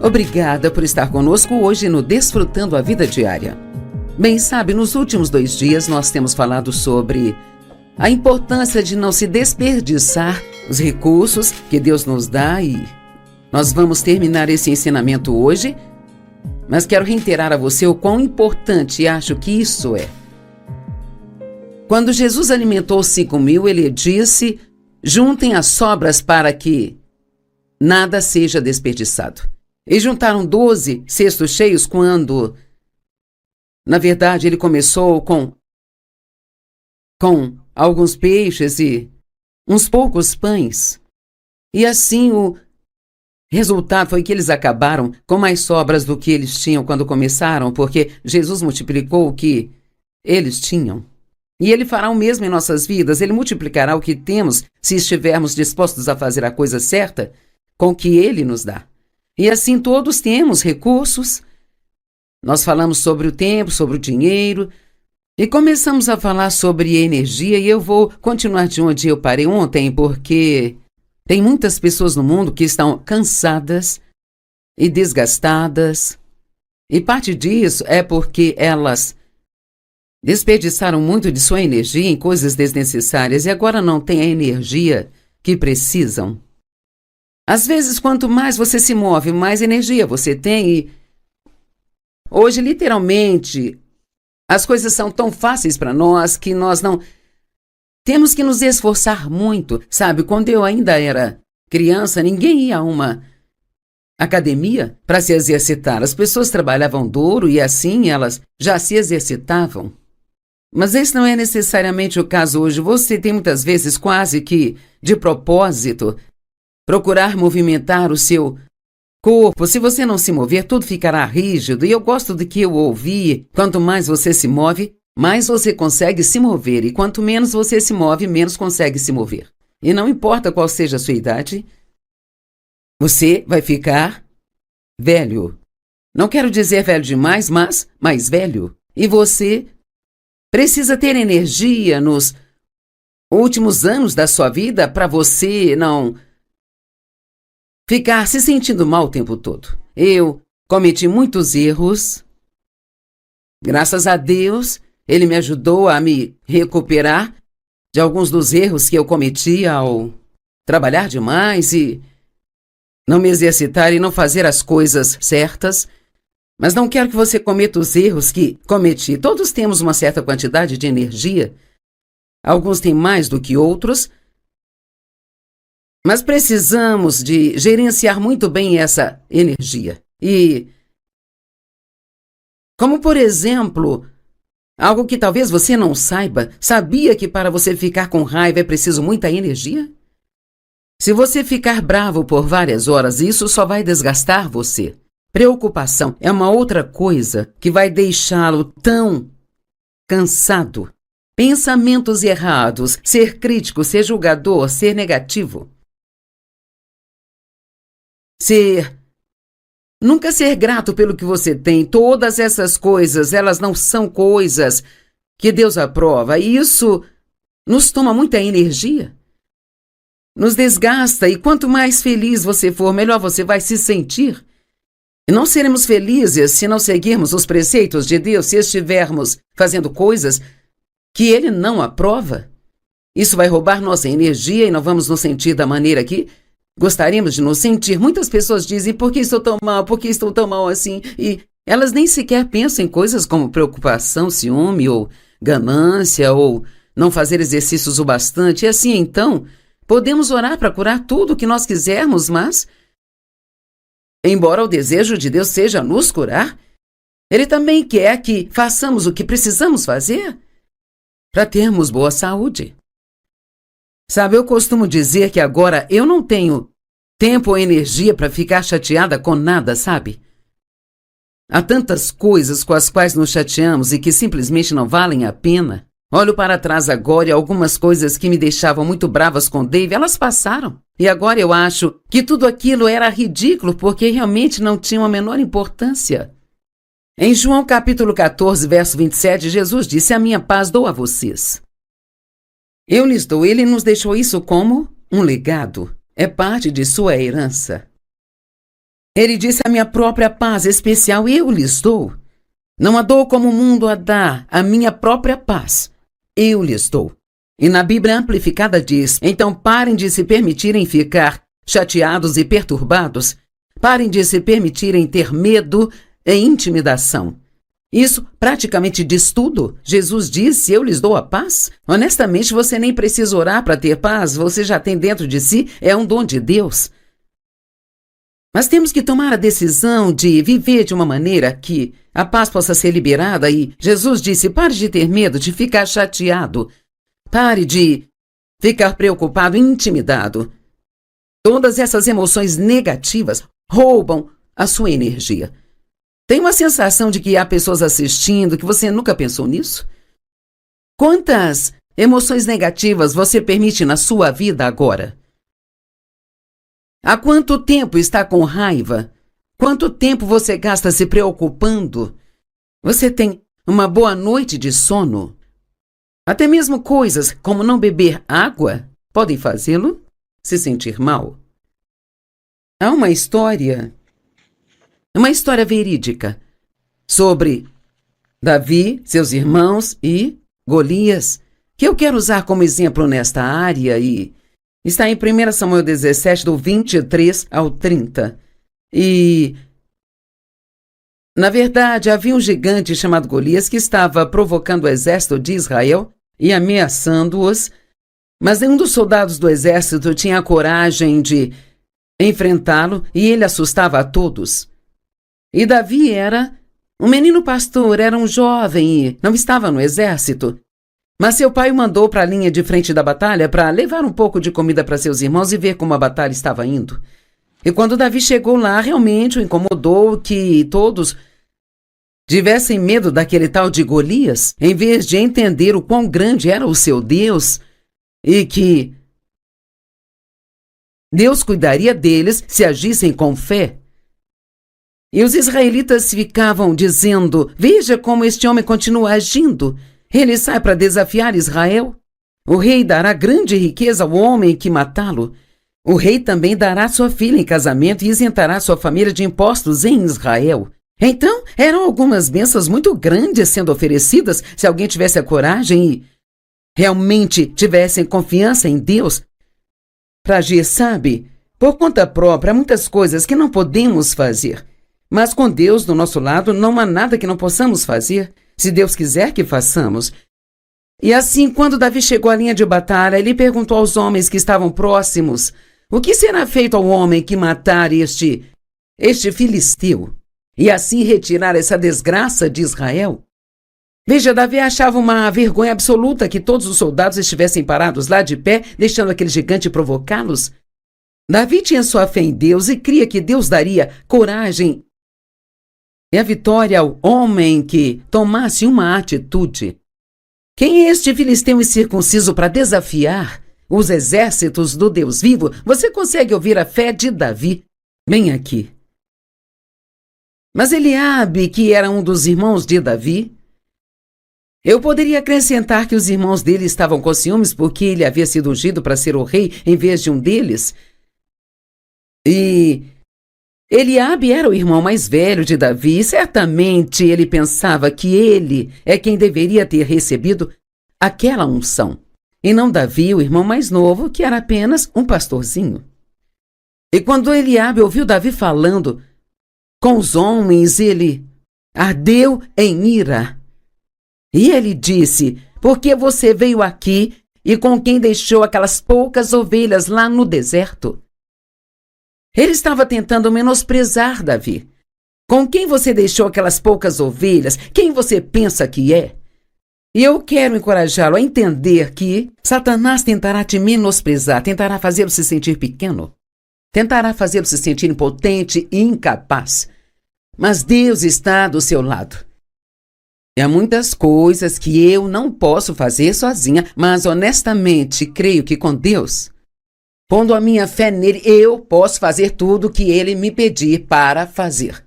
Obrigada por estar conosco hoje no Desfrutando a Vida Diária. Bem, sabe, nos últimos 2 dias nós temos falado sobre a importância de não se desperdiçar os recursos que Deus nos dá e nós vamos terminar esse ensinamento hoje, mas quero reiterar a você o quão importante acho que isso é. Quando Jesus alimentou os 5.000, ele disse: juntem as sobras para que nada seja desperdiçado. E juntaram 12 cestos cheios quando, na verdade, ele começou com alguns peixes e uns poucos pães. E assim o resultado foi que eles acabaram com mais sobras do que eles tinham quando começaram, porque Jesus multiplicou o que eles tinham. E Ele fará o mesmo em nossas vidas. Ele multiplicará o que temos se estivermos dispostos a fazer a coisa certa com o que Ele nos dá. E assim todos temos recursos. Nós falamos sobre o tempo, sobre o dinheiro e começamos a falar sobre energia, e eu vou continuar de onde eu parei ontem, porque tem muitas pessoas no mundo que estão cansadas e desgastadas, e parte disso é porque elas desperdiçaram muito de sua energia em coisas desnecessárias e agora não têm a energia que precisam. Às vezes, quanto mais você se move, mais energia você tem. E hoje, literalmente, as coisas são tão fáceis para nós que nós não temos que nos esforçar muito. Sabe, quando eu ainda era criança, ninguém ia a uma academia para se exercitar. As pessoas trabalhavam duro e assim elas já se exercitavam. Mas esse não é necessariamente o caso hoje. Você tem muitas vezes quase que de propósito procurar movimentar o seu corpo. Se você não se mover, tudo ficará rígido. E eu gosto do que eu ouvi: quanto mais você se move, mais você consegue se mover. E quanto menos você se move, menos consegue se mover. E não importa qual seja a sua idade, você vai ficar velho. Não quero dizer velho demais, mas mais velho. E você precisa ter energia nos últimos anos da sua vida para você não ficar se sentindo mal o tempo todo. Eu cometi muitos erros. Graças a Deus, Ele me ajudou a me recuperar de alguns dos erros que eu cometi ao trabalhar demais e não me exercitar e não fazer as coisas certas. Mas não quero que você cometa os erros que cometi. Todos temos uma certa quantidade de energia. Alguns têm mais do que outros. Mas precisamos de gerenciar muito bem essa energia. E, como por exemplo, algo que talvez você não saiba, sabia que para você ficar com raiva é preciso muita energia? Se você ficar bravo por várias horas, isso só vai desgastar você. Preocupação é uma outra coisa que vai deixá-lo tão cansado. Pensamentos errados, ser crítico, ser julgador, ser negativo. Nunca ser grato pelo que você tem. Todas essas coisas, elas não são coisas que Deus aprova. E isso nos toma muita energia. Nos desgasta. E quanto mais feliz você for, melhor você vai se sentir. E não seremos felizes se não seguirmos os preceitos de Deus, se estivermos fazendo coisas que Ele não aprova. Isso vai roubar nossa energia e não vamos nos sentir da maneira que gostaríamos de nos sentir. Muitas pessoas dizem: por que estou tão mal? Por que estou tão mal assim? E elas nem sequer pensam em coisas como preocupação, ciúme ou ganância ou não fazer exercícios o bastante. E assim, então, podemos orar para curar tudo o que nós quisermos, mas, embora o desejo de Deus seja nos curar, Ele também quer que façamos o que precisamos fazer para termos boa saúde. Sabe, eu costumo dizer que agora eu não tenho tempo ou energia para ficar chateada com nada, sabe? Há tantas coisas com as quais nos chateamos e que simplesmente não valem a pena. Olho para trás agora e algumas coisas que me deixavam muito bravas com Dave, elas passaram. E agora eu acho que tudo aquilo era ridículo porque realmente não tinha a menor importância. Em João capítulo 14, verso 27, Jesus disse: a minha paz dou a vocês. Eu lhes dou. Ele nos deixou isso como um legado. É parte de sua herança. Ele disse: a minha própria paz especial eu lhes dou. Não a dou como o mundo a dá, a minha própria paz eu lhes dou. E na Bíblia Amplificada diz: então parem de se permitirem ficar chateados e perturbados, parem de se permitirem ter medo e intimidação. Isso praticamente diz tudo. Jesus disse: eu lhes dou a paz. Honestamente, você nem precisa orar para ter paz, você já tem dentro de si, é um dom de Deus. Mas temos que tomar a decisão de viver de uma maneira que a paz possa ser liberada e Jesus disse: pare de ter medo, de ficar chateado. Pare de ficar preocupado e intimidado. Todas essas emoções negativas roubam a sua energia. Tem uma sensação de que há pessoas assistindo que você nunca pensou nisso? Quantas emoções negativas você permite na sua vida agora? Há quanto tempo está com raiva? Quanto tempo você gasta se preocupando? Você tem uma boa noite de sono? Até mesmo coisas como não beber água podem fazê-lo se sentir mal. Há uma história verídica sobre Davi, seus irmãos e Golias, que eu quero usar como exemplo nesta área e está em 1 Samuel 17, do 23 ao 30. E, na verdade, havia um gigante chamado Golias que estava provocando o exército de Israel e ameaçando-os, mas nenhum dos soldados do exército tinha a coragem de enfrentá-lo e ele assustava a todos. E Davi era um menino pastor, era um jovem e não estava no exército. Mas seu pai o mandou para a linha de frente da batalha para levar um pouco de comida para seus irmãos e ver como a batalha estava indo. E quando Davi chegou lá, realmente o incomodou que todos tivessem medo daquele tal de Golias, em vez de entender o quão grande era o seu Deus e que Deus cuidaria deles se agissem com fé. E os israelitas ficavam dizendo: veja como este homem continua agindo. Ele sai para desafiar Israel. O rei dará grande riqueza ao homem que matá-lo. O rei também dará sua filha em casamento e isentará sua família de impostos em Israel. Então, eram algumas bênçãos muito grandes sendo oferecidas se alguém tivesse a coragem e realmente tivesse confiança em Deus para agir, sabe? Por conta própria, há muitas coisas que não podemos fazer. Mas com Deus do nosso lado, não há nada que não possamos fazer, se Deus quiser que façamos. E assim, quando Davi chegou à linha de batalha, ele perguntou aos homens que estavam próximos: o que será feito ao homem que matar este filisteu e assim retirar essa desgraça de Israel? Veja, Davi achava uma vergonha absoluta que todos os soldados estivessem parados lá de pé, deixando aquele gigante provocá-los. Davi tinha sua fé em Deus e cria que Deus daria coragem e a vitória ao homem que tomasse uma atitude. Quem é este filisteu incircunciso para desafiar os exércitos do Deus vivo? Você consegue ouvir a fé de Davi bem aqui. Mas Eliabe, que era um dos irmãos de Davi, eu poderia acrescentar que os irmãos dele estavam com ciúmes porque ele havia sido ungido para ser o rei em vez de um deles. E Eliabe era o irmão mais velho de Davi e certamente ele pensava que ele é quem deveria ter recebido aquela unção, e não Davi, o irmão mais novo, que era apenas um pastorzinho. E quando Eliabe ouviu Davi falando com os homens, ele ardeu em ira. E ele disse: por que você veio aqui e com quem deixou aquelas poucas ovelhas lá no deserto? Ele estava tentando menosprezar Davi. Com quem você deixou aquelas poucas ovelhas? Quem você pensa que é? E eu quero encorajá-lo a entender que Satanás tentará te menosprezar, tentará fazê-lo se sentir pequeno, tentará fazê-lo se sentir impotente e incapaz. Mas Deus está do seu lado. E há muitas coisas que eu não posso fazer sozinha, mas honestamente creio que com Deus, pondo a minha fé nele, eu posso fazer tudo o que ele me pedir para fazer.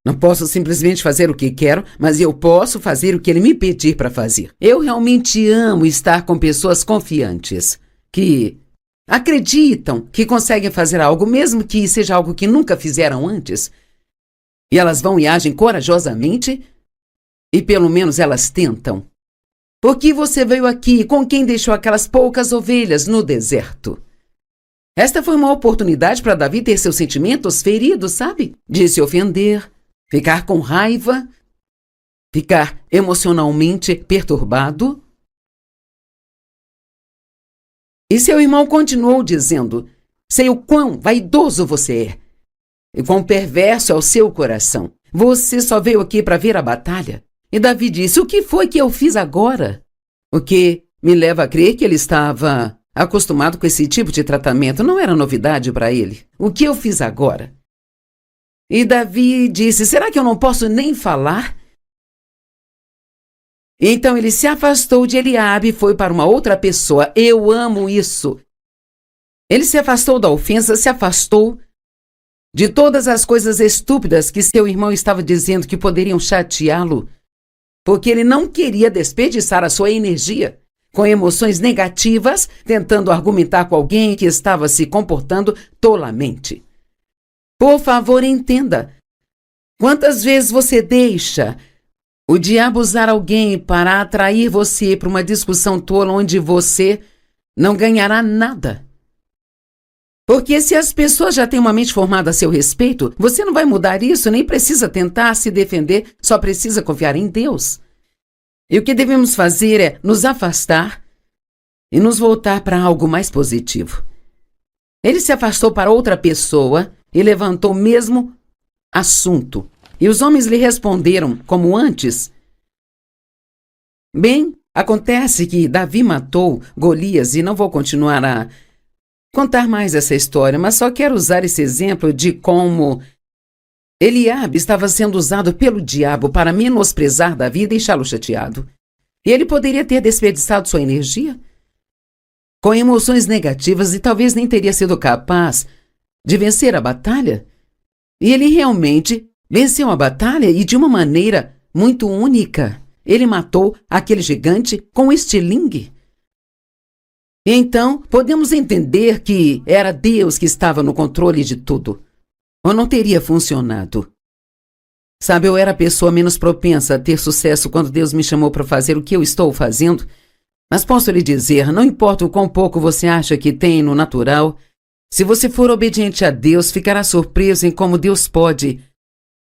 Não posso simplesmente fazer o que quero, mas eu posso fazer o que ele me pedir para fazer. Eu realmente amo estar com pessoas confiantes, que acreditam que conseguem fazer algo, mesmo que seja algo que nunca fizeram antes. E elas vão e agem corajosamente, e pelo menos elas tentam. Por que você veio aqui? Com quem deixou aquelas poucas ovelhas no deserto? Esta foi uma oportunidade para Davi ter seus sentimentos feridos, sabe? De se ofender, ficar com raiva, ficar emocionalmente perturbado. E seu irmão continuou dizendo: sei o quão vaidoso você é e quão perverso é o seu coração. Você só veio aqui para ver a batalha. E Davi disse: o que foi que eu fiz agora? O que me leva a crer que ele estava acostumado com esse tipo de tratamento. Não era novidade para ele. O que eu fiz agora? E Davi disse: será que eu não posso nem falar? Então ele se afastou de Eliabe e foi para uma outra pessoa. Eu amo isso. Ele se afastou da ofensa, se afastou de todas as coisas estúpidas que seu irmão estava dizendo que poderiam chateá-lo, porque ele não queria desperdiçar a sua energia com emoções negativas, tentando argumentar com alguém que estava se comportando tolamente. Por favor, entenda. Quantas vezes você deixa o diabo usar alguém para atrair você para uma discussão tola onde você não ganhará nada? Porque se as pessoas já têm uma mente formada a seu respeito, você não vai mudar isso, nem precisa tentar se defender, só precisa confiar em Deus. E o que devemos fazer é nos afastar e nos voltar para algo mais positivo. Ele se afastou para outra pessoa e levantou o mesmo assunto. E os homens lhe responderam como antes. Bem, acontece que Davi matou Golias e não vou continuar a contar mais essa história, mas só quero usar esse exemplo de como Eliabe estava sendo usado pelo diabo para menosprezar Davi e deixá-lo chateado. E ele poderia ter desperdiçado sua energia com emoções negativas e talvez nem teria sido capaz de vencer a batalha. E ele realmente venceu a batalha e de uma maneira muito única. Ele matou aquele gigante com estilingue. Então, podemos entender que era Deus que estava no controle de tudo. Ou não teria funcionado. Sabe, eu era a pessoa menos propensa a ter sucesso quando Deus me chamou para fazer o que eu estou fazendo. Mas posso lhe dizer, não importa o quão pouco você acha que tem no natural, se você for obediente a Deus, ficará surpreso em como Deus pode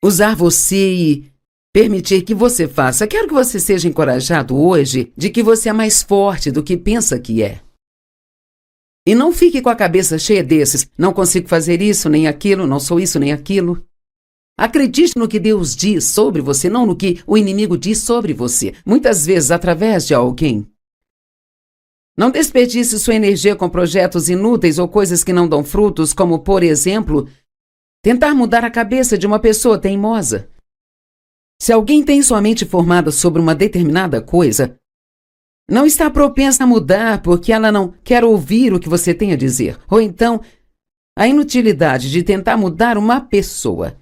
usar você e permitir que você faça. Quero que você seja encorajado hoje de que você é mais forte do que pensa que é. E não fique com a cabeça cheia desses, não consigo fazer isso nem aquilo, não sou isso nem aquilo. Acredite no que Deus diz sobre você, não no que o inimigo diz sobre você, muitas vezes através de alguém. Não desperdice sua energia com projetos inúteis ou coisas que não dão frutos, como, por exemplo, tentar mudar a cabeça de uma pessoa teimosa. Se alguém tem sua mente formada sobre uma determinada coisa, não está propensa a mudar porque ela não quer ouvir o que você tem a dizer. Ou então, a inutilidade de tentar mudar uma pessoa.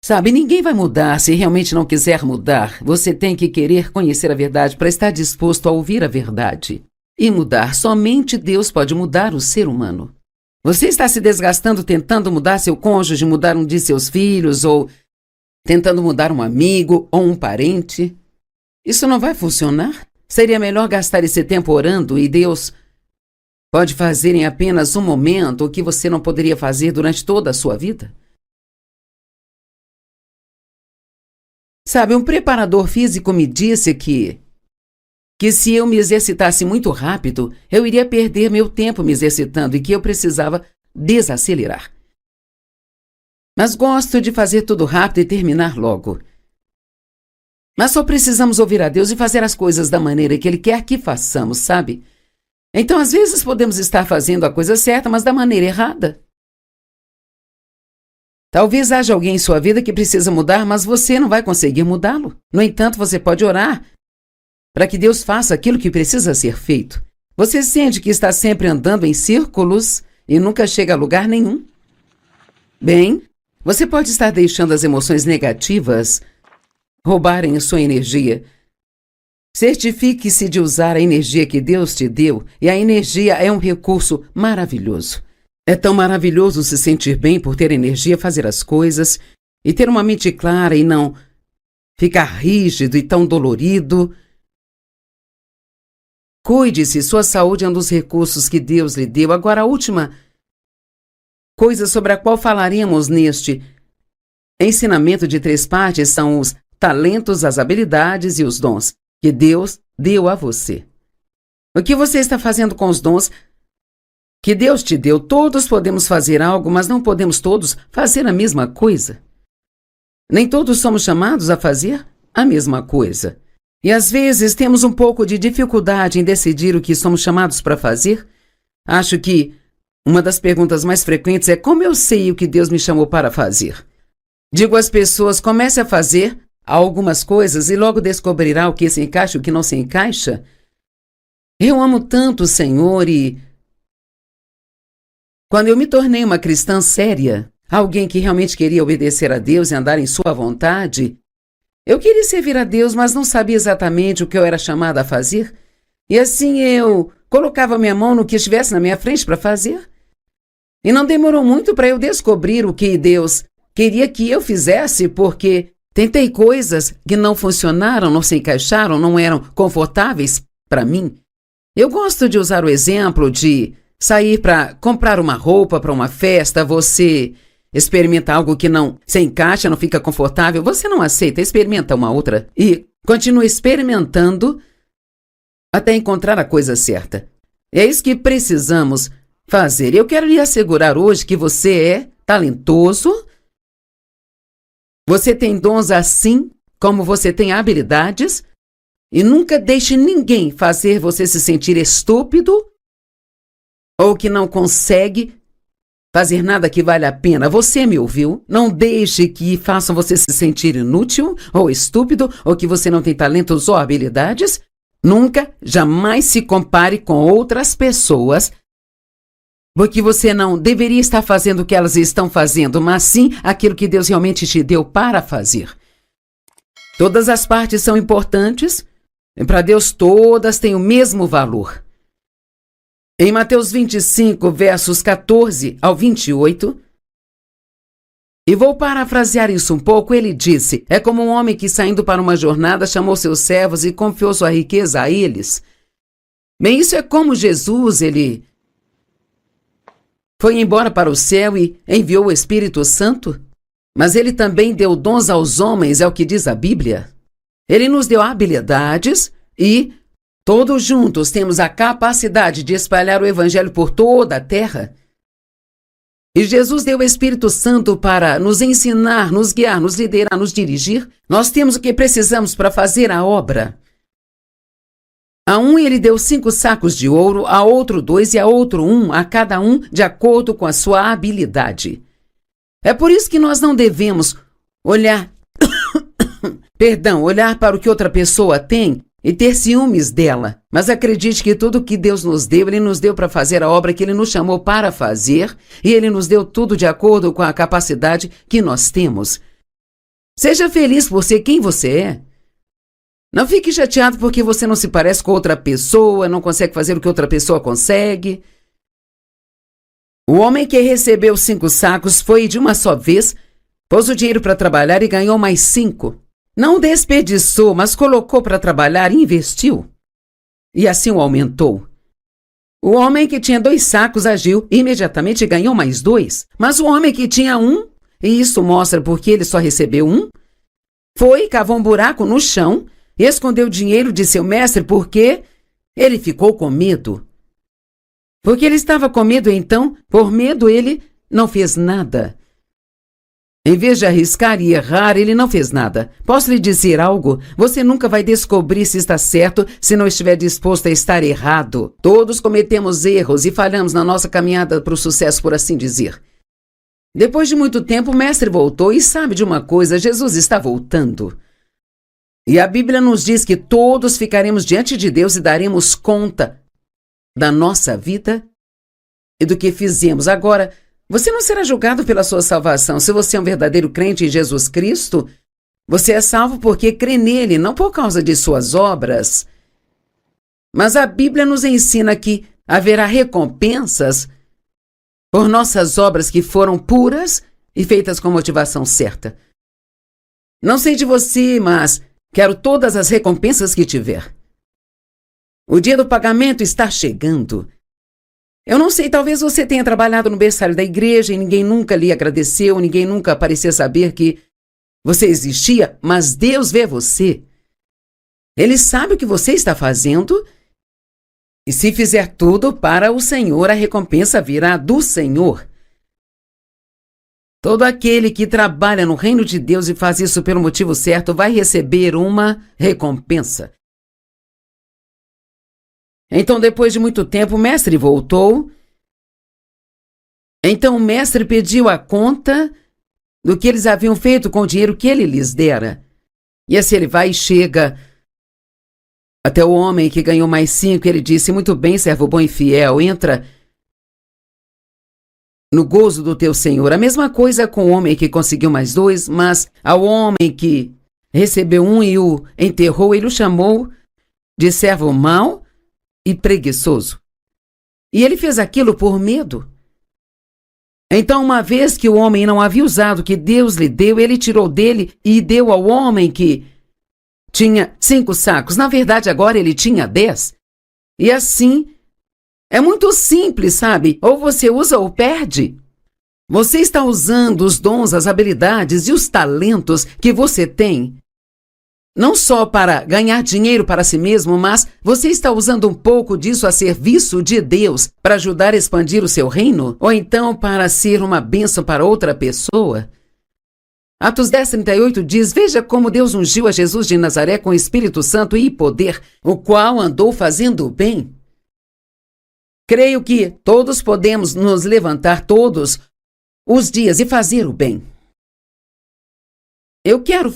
Sabe, ninguém vai mudar se realmente não quiser mudar. Você tem que querer conhecer a verdade para estar disposto a ouvir a verdade. E mudar, somente Deus pode mudar o ser humano. Você está se desgastando tentando mudar seu cônjuge, mudar um de seus filhos, ou tentando mudar um amigo ou um parente. Isso não vai funcionar. Seria melhor gastar esse tempo orando e Deus pode fazer em apenas um momento o que você não poderia fazer durante toda a sua vida. Sabe, um preparador físico me disse que se eu me exercitasse muito rápido, eu iria perder meu tempo me exercitando e que eu precisava desacelerar. Mas gosto de fazer tudo rápido e terminar logo. Mas só precisamos ouvir a Deus e fazer as coisas da maneira que Ele quer que façamos, sabe? Então, às vezes, podemos estar fazendo a coisa certa, mas da maneira errada. Talvez haja alguém em sua vida que precisa mudar, mas você não vai conseguir mudá-lo. No entanto, você pode orar para que Deus faça aquilo que precisa ser feito. Você sente que está sempre andando em círculos e nunca chega a lugar nenhum? Bem, você pode estar deixando as emoções negativas roubarem sua energia. Certifique-se de usar a energia que Deus te deu, e a energia é um recurso maravilhoso. É tão maravilhoso se sentir bem por ter energia, fazer as coisas e ter uma mente clara e não ficar rígido e tão dolorido. Cuide-se, sua saúde é um dos recursos que Deus lhe deu. Agora, a última coisa sobre a qual falaremos neste ensinamento de 3 partes são os talentos, as habilidades e os dons que Deus deu a você. O que você está fazendo com os dons que Deus te deu? Todos podemos fazer algo, mas não podemos todos fazer a mesma coisa. Nem todos somos chamados a fazer a mesma coisa. E às vezes temos um pouco de dificuldade em decidir o que somos chamados para fazer. Acho que uma das perguntas mais frequentes é: como eu sei o que Deus me chamou para fazer? Digo às pessoas: comece a fazer algumas coisas e logo descobrirá o que se encaixa e o que não se encaixa. Eu amo tanto o Senhor e quando eu me tornei uma cristã séria, alguém que realmente queria obedecer a Deus e andar em sua vontade, eu queria servir a Deus, mas não sabia exatamente o que eu era chamada a fazer. E assim eu colocava minha mão no que estivesse na minha frente para fazer. E não demorou muito para eu descobrir o que Deus queria que eu fizesse, porque tentei coisas que não funcionaram, não se encaixaram, não eram confortáveis para mim. Eu gosto de usar o exemplo de sair para comprar uma roupa para uma festa. Você experimenta algo que não se encaixa, não fica confortável, você não aceita, experimenta uma outra e continua experimentando até encontrar a coisa certa. É isso que precisamos fazer. Eu quero lhe assegurar hoje que você é talentoso, você tem dons assim como você tem habilidades, e nunca deixe ninguém fazer você se sentir estúpido ou que não consegue fazer nada que vale a pena. Você me ouviu? Não deixe que façam você se sentir inútil ou estúpido ou que você não tem talentos ou habilidades. Nunca, jamais se compare com outras pessoas, porque você não deveria estar fazendo o que elas estão fazendo, mas sim aquilo que Deus realmente te deu para fazer. Todas as partes são importantes e para Deus todas têm o mesmo valor. Em Mateus 25, versos 14 ao 28, e vou parafrasear isso um pouco, ele disse: é como um homem que, saindo para uma jornada, chamou seus servos e confiou sua riqueza a eles. Bem, isso é como Jesus, ele foi embora para o céu e enviou o Espírito Santo, mas ele também deu dons aos homens, é o que diz a Bíblia. Ele nos deu habilidades e todos juntos temos a capacidade de espalhar o Evangelho por toda a terra. E Jesus deu o Espírito Santo para nos ensinar, nos guiar, nos liderar, nos dirigir. Nós temos o que precisamos para fazer a obra. A um ele deu 5 sacos de ouro, a outro 2 e a outro 1, a cada um de acordo com a sua habilidade. É por isso que nós não devemos olhar para o que outra pessoa tem e ter ciúmes dela. Mas acredite que tudo que Deus nos deu, Ele nos deu para fazer a obra que Ele nos chamou para fazer, e Ele nos deu tudo de acordo com a capacidade que nós temos. Seja feliz por ser quem você é. Não fique chateado porque você não se parece com outra pessoa, não consegue fazer o que outra pessoa consegue. O homem que recebeu 5 sacos foi de uma só vez, pôs o dinheiro para trabalhar e ganhou mais 5. Não desperdiçou, mas colocou para trabalhar e investiu. E assim o aumentou. O homem que tinha 2 sacos agiu e imediatamente ganhou mais 2. Mas o homem que tinha 1, e isso mostra porque ele só recebeu 1, foi, cavou um buraco no chão, escondeu o dinheiro de seu mestre porque ele ficou com medo. Porque ele estava com medo, então, por medo, ele não fez nada. Em vez de arriscar e errar, ele não fez nada. Posso lhe dizer algo? Você nunca vai descobrir se está certo se não estiver disposto a estar errado. Todos cometemos erros e falhamos na nossa caminhada para o sucesso, por assim dizer. Depois de muito tempo, o mestre voltou e sabe de uma coisa, Jesus está voltando. E a Bíblia nos diz que todos ficaremos diante de Deus e daremos conta da nossa vida e do que fizemos. Agora, você não será julgado pela sua salvação. Se você é um verdadeiro crente em Jesus Cristo, Você é salvo porque crê nele, não por causa de suas obras. Mas a Bíblia nos ensina que haverá recompensas por nossas obras que foram puras e feitas com motivação certa. Não sei de você, mas quero todas as recompensas que tiver. O dia do pagamento está chegando. Eu não sei, talvez você tenha trabalhado no berçário da igreja e ninguém nunca lhe agradeceu, ninguém nunca parecia saber que você existia, mas Deus vê você. Ele sabe o que você está fazendo e se fizer tudo para o Senhor, a recompensa virá do Senhor. Todo aquele que trabalha no reino de Deus e faz isso pelo motivo certo vai receber uma recompensa. Então, depois de muito tempo, o mestre voltou. Então, o mestre pediu a conta do que eles haviam feito com o dinheiro que ele lhes dera. E assim ele vai e chega até o homem que ganhou mais 5. Ele disse: muito bem, servo bom e fiel, entra no gozo do teu Senhor. A mesma coisa com o homem que conseguiu mais 2, mas ao homem que recebeu 1 e o enterrou, ele o chamou de servo mau e preguiçoso. E ele fez aquilo por medo. Então, uma vez que o homem não havia usado o que Deus lhe deu, ele tirou dele e deu ao homem que tinha 5 sacos. Na verdade, agora ele tinha 10. E assim, é muito simples, sabe? Ou você usa ou perde. Você está usando os dons, as habilidades e os talentos que você tem, não só para ganhar dinheiro para si mesmo, mas você está usando um pouco disso a serviço de Deus para ajudar a expandir o seu reino? Ou então para ser uma bênção para outra pessoa? Atos 10:38 diz: veja como Deus ungiu a Jesus de Nazaré com Espírito Santo e poder, o qual andou fazendo o bem. Creio que todos podemos nos levantar todos os dias e fazer o bem. Eu quero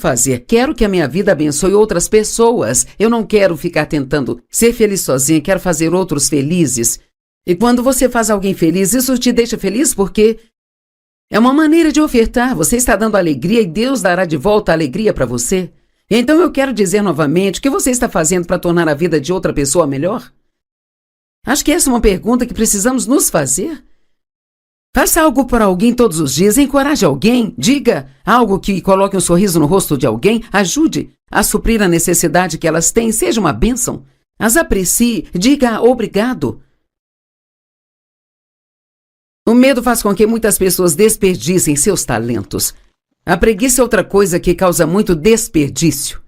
que a minha vida abençoe outras pessoas. Eu não quero ficar tentando ser feliz sozinha, quero fazer outros felizes. E quando você faz alguém feliz, isso te deixa feliz porque é uma maneira de ofertar. Você está dando alegria e Deus dará de volta a alegria para você. Então eu quero dizer novamente, o que você está fazendo para tornar a vida de outra pessoa melhor? Acho que essa é uma pergunta que precisamos nos fazer. Faça algo por alguém todos os dias, encoraje alguém, diga algo que coloque um sorriso no rosto de alguém, ajude a suprir a necessidade que elas têm, seja uma bênção. As aprecie, diga obrigado. O medo faz com que muitas pessoas desperdicem seus talentos. A preguiça é outra coisa que causa muito desperdício.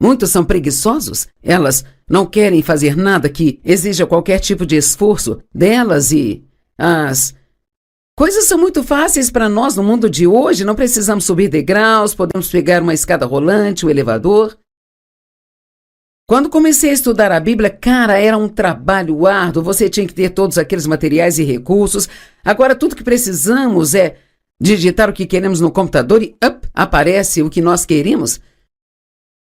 Muitos são preguiçosos, elas não querem fazer nada que exija qualquer tipo de esforço delas e as coisas são muito fáceis para nós no mundo de hoje, não precisamos subir degraus, podemos pegar uma escada rolante, um elevador. Quando comecei a estudar a Bíblia, cara, era um trabalho árduo, você tinha que ter todos aqueles materiais e recursos. Agora tudo que precisamos é digitar o que queremos no computador e aparece o que nós queremos.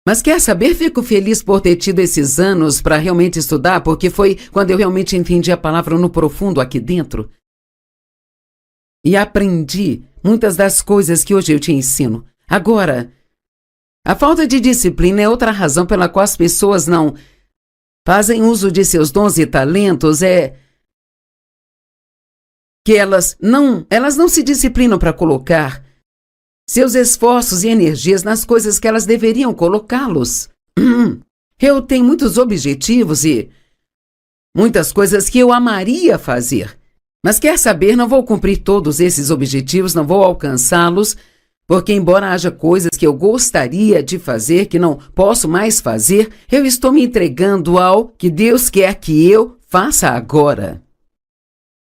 Mas quer saber? Fico feliz por ter tido esses anos para realmente estudar, porque foi quando eu realmente entendi a palavra no profundo aqui dentro. E aprendi muitas das coisas que hoje eu te ensino. Agora, a falta de disciplina é outra razão pela qual as pessoas não fazem uso de seus dons e talentos, é que elas não se disciplinam para colocar seus esforços e energias nas coisas que elas deveriam colocá-los. Eu tenho muitos objetivos e muitas coisas que eu amaria fazer. Mas quer saber, não vou cumprir todos esses objetivos, não vou alcançá-los, porque embora haja coisas que eu gostaria de fazer, que não posso mais fazer, eu estou me entregando ao que Deus quer que eu faça agora.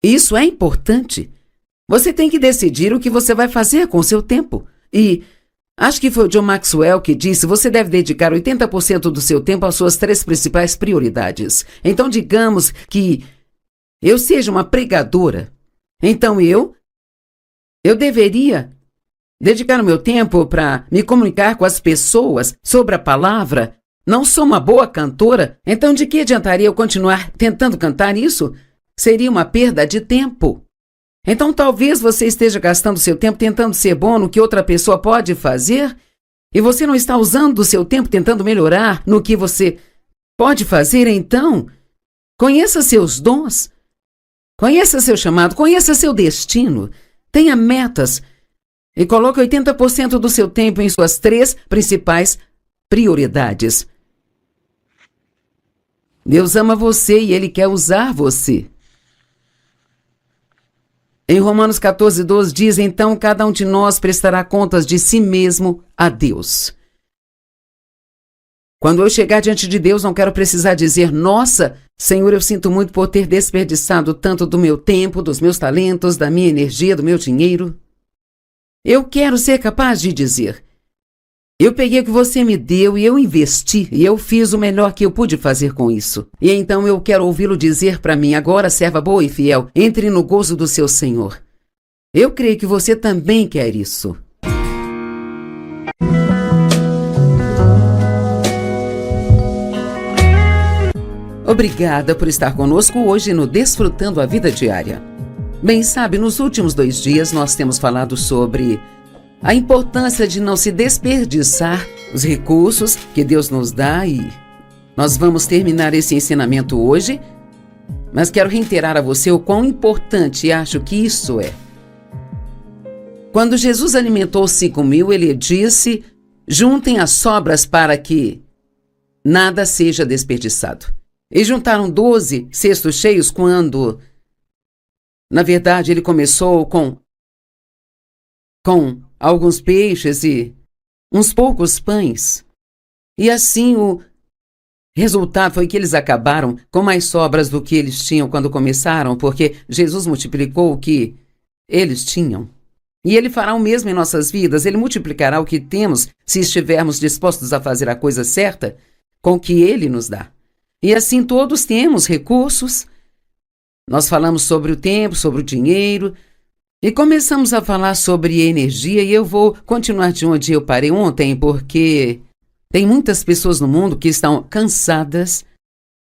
Isso é importante. Você tem que decidir o que você vai fazer com o seu tempo. E acho que foi o John Maxwell que disse: você deve dedicar 80% do seu tempo às suas 3 principais prioridades. Então, digamos que eu seja uma pregadora. Então, eu deveria dedicar o meu tempo para me comunicar com as pessoas sobre a palavra. Não sou uma boa cantora, então de que adiantaria eu continuar tentando cantar isso? Seria uma perda de tempo. Então talvez você esteja gastando seu tempo tentando ser bom no que outra pessoa pode fazer e você não está usando o seu tempo tentando melhorar no que você pode fazer, então conheça seus dons, conheça seu chamado, conheça seu destino, tenha metas e coloque 80% do seu tempo em suas 3 principais prioridades. Deus ama você e Ele quer usar você. Em Romanos 14:12 diz, então cada um de nós prestará contas de si mesmo a Deus. Quando eu chegar diante de Deus, não quero precisar dizer, nossa, Senhor, eu sinto muito por ter desperdiçado tanto do meu tempo, dos meus talentos, da minha energia, do meu dinheiro. Eu quero ser capaz de dizer, eu peguei o que você me deu e eu investi, e eu fiz o melhor que eu pude fazer com isso. E então eu quero ouvi-lo dizer para mim, agora, serva boa e fiel, entre no gozo do seu Senhor. Eu creio que você também quer isso. Obrigada por estar conosco hoje no Desfrutando a Vida Diária. Bem, sabe, nos últimos 2 dias nós temos falado sobre a importância de não se desperdiçar os recursos que Deus nos dá e nós vamos terminar esse ensinamento hoje, mas quero reiterar a você o quão importante acho que isso é. Quando Jesus alimentou os 5.000, ele disse, juntem as sobras para que nada seja desperdiçado. E juntaram 12 cestos cheios quando, na verdade, ele começou com alguns peixes e uns poucos pães. E assim o resultado foi que eles acabaram com mais sobras do que eles tinham quando começaram, porque Jesus multiplicou o que eles tinham. E Ele fará o mesmo em nossas vidas, Ele multiplicará o que temos se estivermos dispostos a fazer a coisa certa com o que Ele nos dá. E assim todos temos recursos. Nós falamos sobre o tempo, sobre o dinheiro, e começamos a falar sobre energia, e eu vou continuar de onde eu parei ontem, porque tem muitas pessoas no mundo que estão cansadas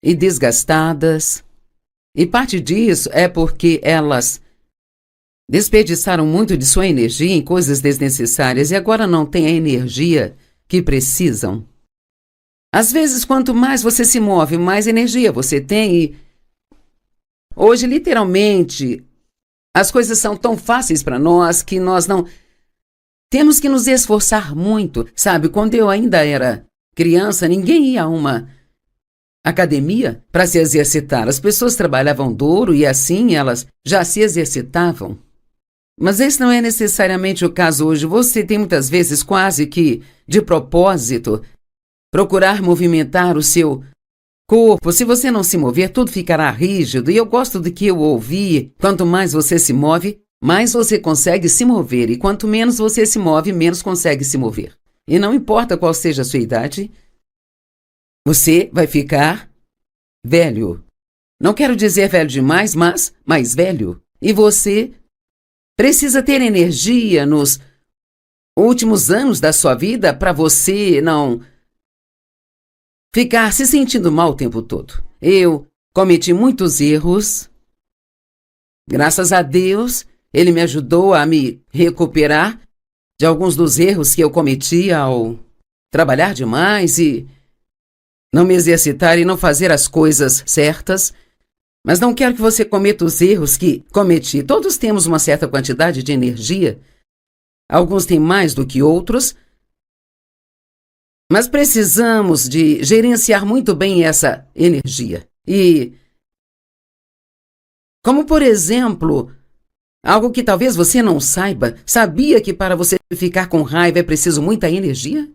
e desgastadas, e parte disso é porque elas desperdiçaram muito de sua energia em coisas desnecessárias e agora não têm a energia que precisam. Às vezes, quanto mais você se move, mais energia você tem, e hoje, literalmente, as coisas são tão fáceis para nós que nós não temos que nos esforçar muito. Sabe, quando eu ainda era criança, ninguém ia a uma academia para se exercitar. As pessoas trabalhavam duro e assim elas já se exercitavam. Mas esse não é necessariamente o caso hoje. Você tem muitas vezes quase que, de propósito, procurar movimentar o seu corpo. Se você não se mover, tudo ficará rígido. E eu gosto do que eu ouvi. Quanto mais você se move, mais você consegue se mover. E quanto menos você se move, menos consegue se mover. E não importa qual seja a sua idade, você vai ficar velho. Não quero dizer velho demais, mas mais velho. E você precisa ter energia nos últimos anos da sua vida para você não ficar se sentindo mal o tempo todo. Eu cometi muitos erros. Graças a Deus, Ele me ajudou a me recuperar de alguns dos erros que eu cometi ao trabalhar demais e não me exercitar e não fazer as coisas certas. Mas não quero que você cometa os erros que cometi. Todos temos uma certa quantidade de energia. Alguns têm mais do que outros. Mas precisamos de gerenciar muito bem essa energia. E, como por exemplo, algo que talvez você não saiba, sabia que para você ficar com raiva é preciso muita energia?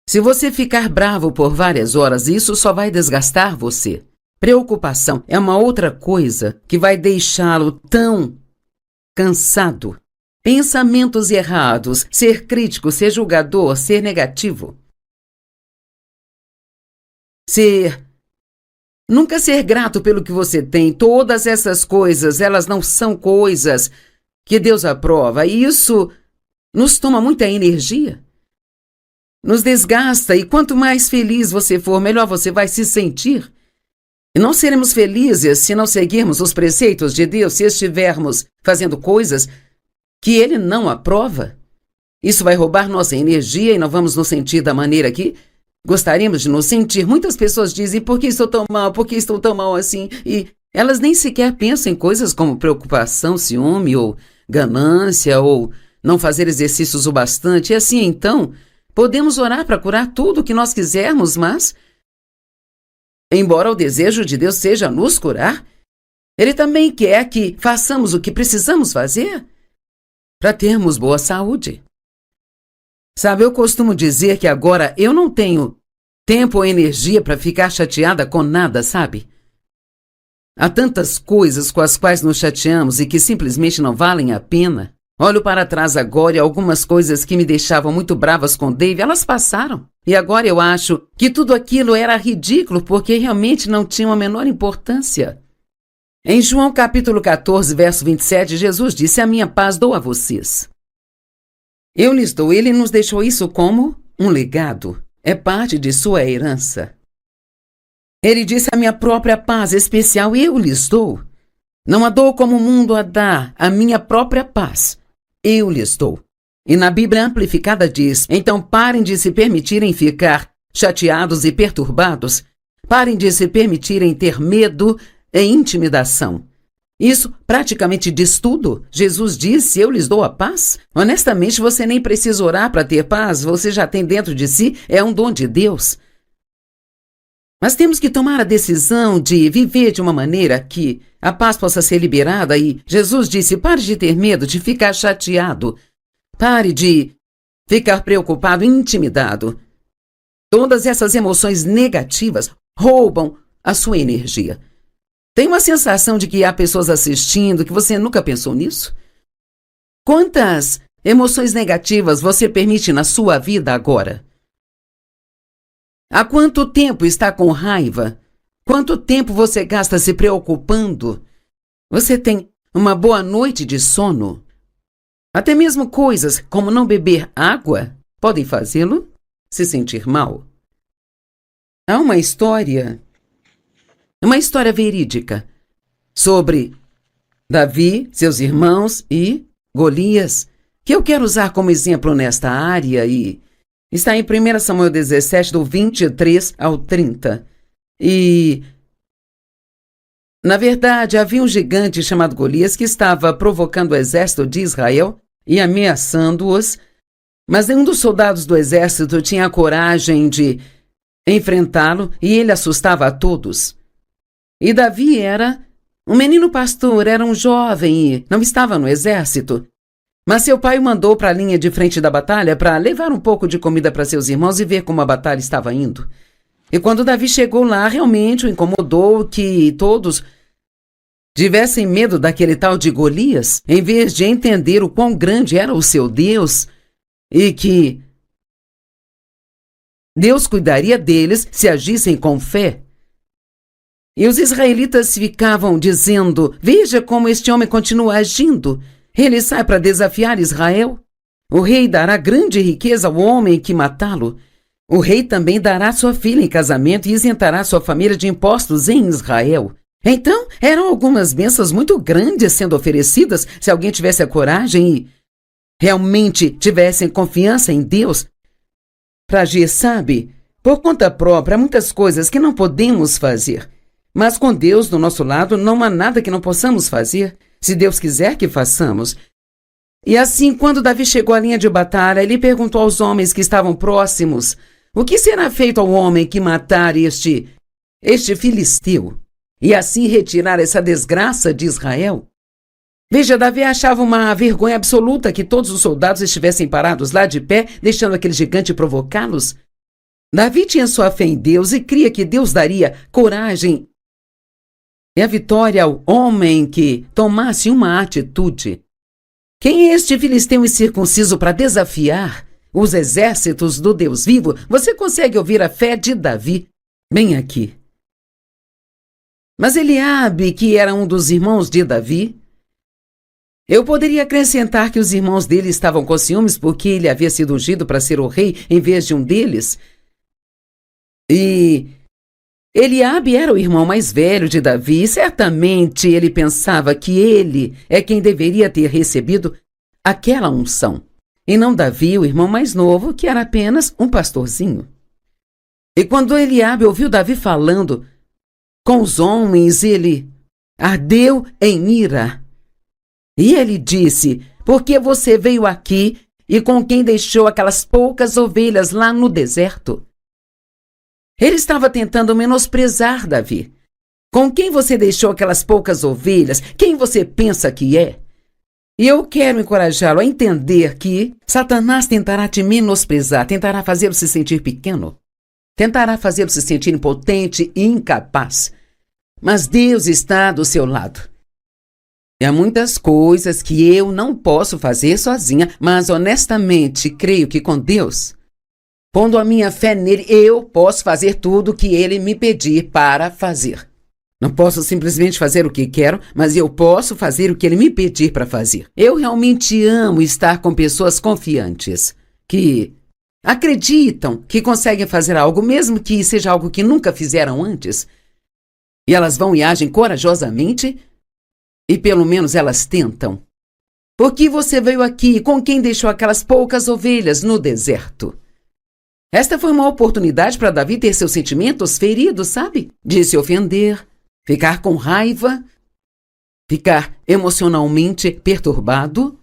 Se você ficar bravo por várias horas, isso só vai desgastar você. Preocupação é uma outra coisa que vai deixá-lo tão cansado. Pensamentos errados, ser crítico, ser julgador, ser negativo. Nunca ser grato pelo que você tem. Todas essas coisas, elas não são coisas que Deus aprova. E isso nos toma muita energia. Nos desgasta. E quanto mais feliz você for, melhor você vai se sentir. E não seremos felizes se não seguirmos os preceitos de Deus, se estivermos fazendo coisas que Ele não aprova. Isso vai roubar nossa energia e não vamos nos sentir da maneira que gostaríamos de nos sentir. Muitas pessoas dizem, por que estou tão mal? Por que estou tão mal assim? E elas nem sequer pensam em coisas como preocupação, ciúme ou ganância ou não fazer exercícios o bastante. E assim, então, podemos orar para curar tudo o que nós quisermos, mas, embora o desejo de Deus seja nos curar, Ele também quer que façamos o que precisamos fazer para termos boa saúde. Sabe, eu costumo dizer que agora eu não tenho tempo ou energia para ficar chateada com nada, sabe? Há tantas coisas com as quais nos chateamos e que simplesmente não valem a pena. Olho para trás agora e algumas coisas que me deixavam muito bravas com Dave, elas passaram. E agora eu acho que tudo aquilo era ridículo porque realmente não tinha a menor importância. Em João capítulo 14, verso 27, Jesus disse, a minha paz dou a vocês. Eu lhes dou, ele nos deixou isso como um legado. É parte de sua herança. Ele disse, a minha própria paz especial eu lhes dou. Não a dou como o mundo a dá, a minha própria paz eu lhes dou. E na Bíblia Amplificada diz, então parem de se permitirem ficar chateados e perturbados, parem de se permitirem ter medo e intimidação. Isso praticamente diz tudo. Jesus disse, eu lhes dou a paz. Honestamente, você nem precisa orar para ter paz, você já tem dentro de si, é um dom de Deus. Mas temos que tomar a decisão de viver de uma maneira que a paz possa ser liberada e Jesus disse, pare de ter medo, de ficar chateado, pare de ficar preocupado e intimidado. Todas essas emoções negativas roubam a sua energia. Tem uma sensação de que há pessoas assistindo que você nunca pensou nisso? Quantas emoções negativas você permite na sua vida agora? Há quanto tempo está com raiva? Quanto tempo você gasta se preocupando? Você tem uma boa noite de sono? Até mesmo coisas como não beber água podem fazê-lo se sentir mal. Há uma história verídica sobre Davi, seus irmãos e Golias, que eu quero usar como exemplo nesta área e está em 1 Samuel 17, do 23 ao 30. E, na verdade, havia um gigante chamado Golias que estava provocando o exército de Israel e ameaçando-os, mas nenhum dos soldados do exército tinha a coragem de enfrentá-lo e ele assustava a todos. E Davi era um menino pastor, era um jovem e não estava no exército. Mas seu pai o mandou para a linha de frente da batalha para levar um pouco de comida para seus irmãos e ver como a batalha estava indo. E quando Davi chegou lá, realmente o incomodou que todos tivessem medo daquele tal de Golias, em vez de entender o quão grande era o seu Deus e que Deus cuidaria deles se agissem com fé. E os israelitas ficavam dizendo, veja como este homem continua agindo. Ele sai para desafiar Israel. O rei dará grande riqueza ao homem que matá-lo. O rei também dará sua filha em casamento e isentará sua família de impostos em Israel. Então, eram algumas bênçãos muito grandes sendo oferecidas se alguém tivesse a coragem e realmente tivessem confiança em Deus para agir, sabe? Por conta própria, há muitas coisas que não podemos fazer. Mas com Deus do nosso lado, não há nada que não possamos fazer, se Deus quiser que façamos. E assim, quando Davi chegou à linha de batalha, ele perguntou aos homens que estavam próximos, o que será feito ao homem que matar este filisteu, e assim retirar essa desgraça de Israel? Veja, Davi achava uma vergonha absoluta que todos os soldados estivessem parados lá de pé, deixando aquele gigante provocá-los. Davi tinha sua fé em Deus e cria que Deus daria coragem e a vitória ao homem que tomasse uma atitude. Quem é este filisteu incircunciso para desafiar os exércitos do Deus vivo? Você consegue ouvir a fé de Davi bem aqui. Mas Eliabe, que era um dos irmãos de Davi, eu poderia acrescentar que os irmãos dele estavam com ciúmes porque ele havia sido ungido para ser o rei em vez de um deles. E Eliabe era o irmão mais velho de Davi e certamente ele pensava que ele é quem deveria ter recebido aquela unção. e não Davi, o irmão mais novo, que era apenas um pastorzinho. E quando Eliabe ouviu Davi falando com os homens, ele ardeu em ira. E ele disse: por que você veio aqui e com quem deixou aquelas poucas ovelhas lá no deserto? Ele estava tentando menosprezar Davi. Com quem você deixou aquelas poucas ovelhas? Quem você pensa que é? E eu quero encorajá-lo a entender que Satanás tentará te menosprezar, tentará fazê-lo se sentir pequeno, tentará fazê-lo se sentir impotente e incapaz. Mas Deus está do seu lado. E há muitas coisas que eu não posso fazer sozinha, mas honestamente creio que com Deus, pondo a minha fé nele, eu posso fazer tudo o que ele me pedir para fazer. Não posso simplesmente fazer o que quero, mas eu posso fazer o que ele me pedir para fazer. Eu realmente amo estar com pessoas confiantes, que acreditam que conseguem fazer algo, mesmo que seja algo que nunca fizeram antes. E elas vão e agem corajosamente, e pelo menos elas tentam. Por que você veio aqui? Com quem deixou aquelas poucas ovelhas no deserto? Esta foi uma oportunidade para Davi ter seus sentimentos feridos, sabe? De se ofender, ficar com raiva, ficar emocionalmente perturbado.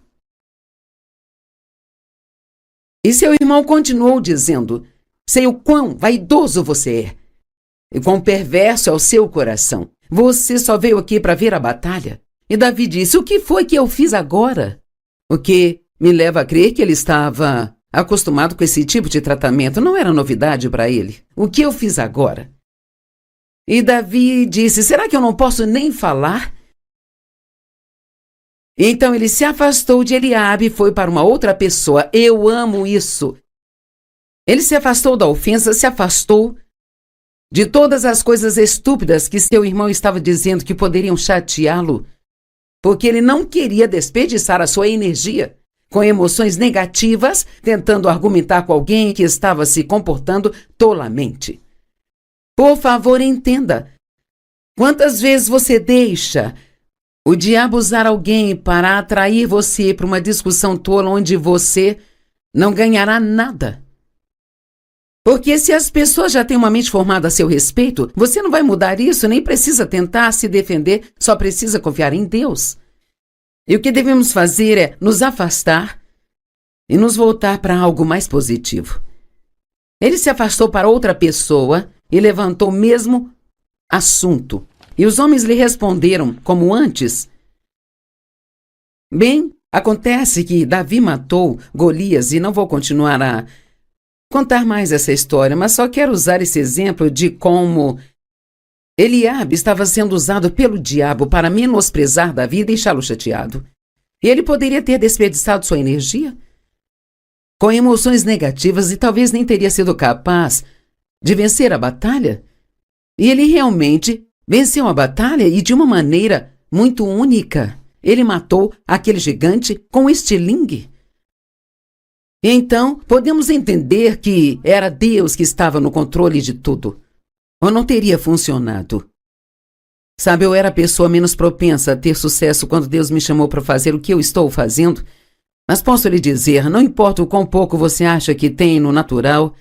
E seu irmão continuou dizendo: sei o quão vaidoso você é, e quão perverso é o seu coração. Você só veio aqui para ver a batalha. E Davi disse: o que foi que eu fiz agora? O que me leva a crer que ele estava acostumado com esse tipo de tratamento. Não era novidade para ele. O que eu fiz agora? E Davi disse: será que eu não posso nem falar? Então ele se afastou de Eliabe e foi para uma outra pessoa. Eu amo isso. Ele se afastou da ofensa, se afastou de todas as coisas estúpidas que seu irmão estava dizendo que poderiam chateá-lo, porque ele não queria desperdiçar a sua energia com emoções negativas, tentando argumentar com alguém que estava se comportando tolamente. Por favor, entenda. Quantas vezes você deixa o diabo usar alguém para atrair você para uma discussão tola onde você não ganhará nada? Porque se as pessoas já têm uma mente formada a seu respeito, você não vai mudar isso, nem precisa tentar se defender, só precisa confiar em Deus. E o que devemos fazer é nos afastar e nos voltar para algo mais positivo. Ele se afastou para outra pessoa e levantou o mesmo assunto. E os homens lhe responderam como antes. Bem, acontece que Davi matou Golias, e não vou continuar a contar mais essa história, mas só quero usar esse exemplo de como Eliabe estava sendo usado pelo diabo para menosprezar Davi e deixá-lo chateado. E ele poderia ter desperdiçado sua energia com emoções negativas e talvez nem teria sido capaz de vencer a batalha. E ele realmente venceu a batalha e de uma maneira muito única. Ele matou aquele gigante com estilingue. Então, podemos entender que era Deus que estava no controle de tudo. Ou não teria funcionado. Sabe, eu era a pessoa menos propensa a ter sucesso quando Deus me chamou para fazer o que eu estou fazendo. Mas posso lhe dizer, não importa o quão pouco você acha que tem no natural,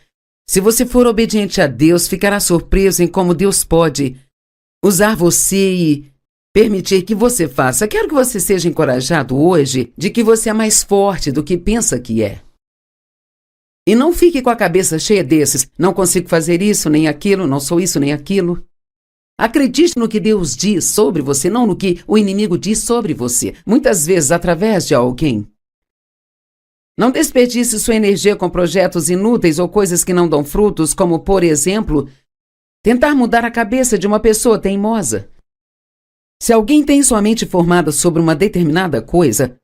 se você for obediente a Deus, ficará surpreso em como Deus pode usar você e permitir que você faça. Quero que você seja encorajado hoje de que você é mais forte do que pensa que é. E não fique com a cabeça cheia desses: não consigo fazer isso nem aquilo, não sou isso nem aquilo. Acredite no que Deus diz sobre você, não no que o inimigo diz sobre você, muitas vezes através de alguém. Não desperdice sua energia com projetos inúteis ou coisas que não dão frutos, como, por exemplo, tentar mudar a cabeça de uma pessoa teimosa. Se alguém tem sua mente formada sobre uma determinada coisa,